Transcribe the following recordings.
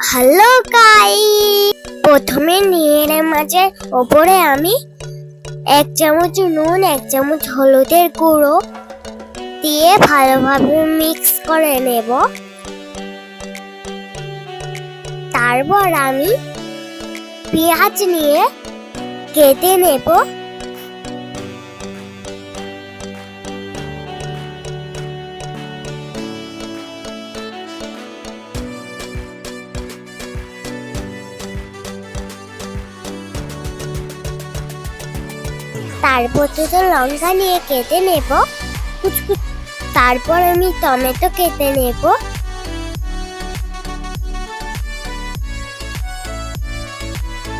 Hello guys, প্রথমে নেড়ে মাছের ওপরে আমি 1 চামচ নুন 1 চামচ হলুদের গুঁড়ো দিয়ে ভালোভাবে মিক্স করে নেব। তারপর আমি পেঁয়াজ নিয়ে কেটে নেব। তারপর দুটো লঙ্কা নিয়ে কেটে নেব কুচকুচ। তারপর আমি টমেটো কেটে নেব।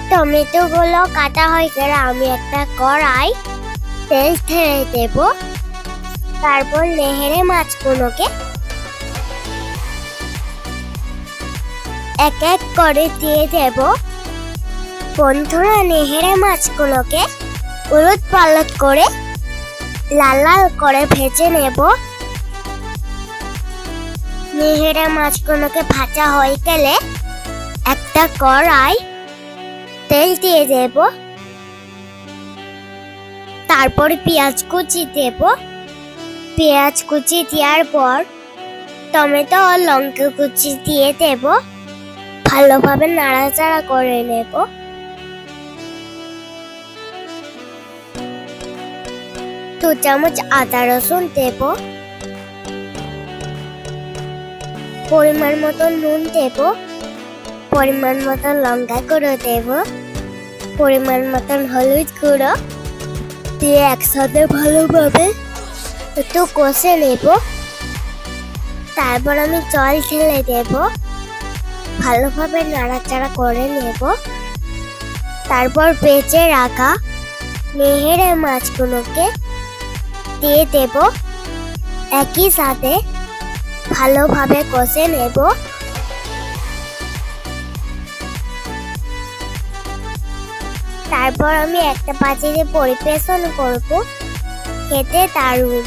টমেটো গুলো কাটা হয়ে গেলে আমি একটা কড়াই তেল ঢেলে দেব। তারপর নেড়ে মাছগুলোকে এক এক করে দিয়ে দেব। বন্ধুরা, নেড়ে মাছগুলোকে উলট পালট করে লাল লাল করে ভেজে নেব। নেড়ে মাছগুলোকে ভাজা হয়ে গেলে একটা কড়াই তেল দিয়ে দেব। তারপর পেঁয়াজ কুচি দেব। পেঁয়াজ কুচি দেওয়ার পর টমেটো আর লঙ্কা কুচি দিয়ে দেব। ভালোভাবে নাড়াচাড়া করে নেব। দু চামচ আদা রসুন দেব। পরিমাণ মতো নুন দেব। পরিমাণ মতো লঙ্কা গুঁড়ো দেব। পরিমাণ মতন হলুদ গুঁড়ো দিয়ে একসাথে ভালোভাবে একটু কষে নেব। তারপর আমি জল ঢেলে দেব। ভালোভাবে নাড়াচাড়া করে নেব। তারপর বেঁচে রাখা নেড়ে মাছগুলোকে দিয়ে দেব। একই সাথে ভালোভাবে কষে নেব। তারপর আমি একটা পাত্রে পরিবেশন করব। খেতে দারুণ।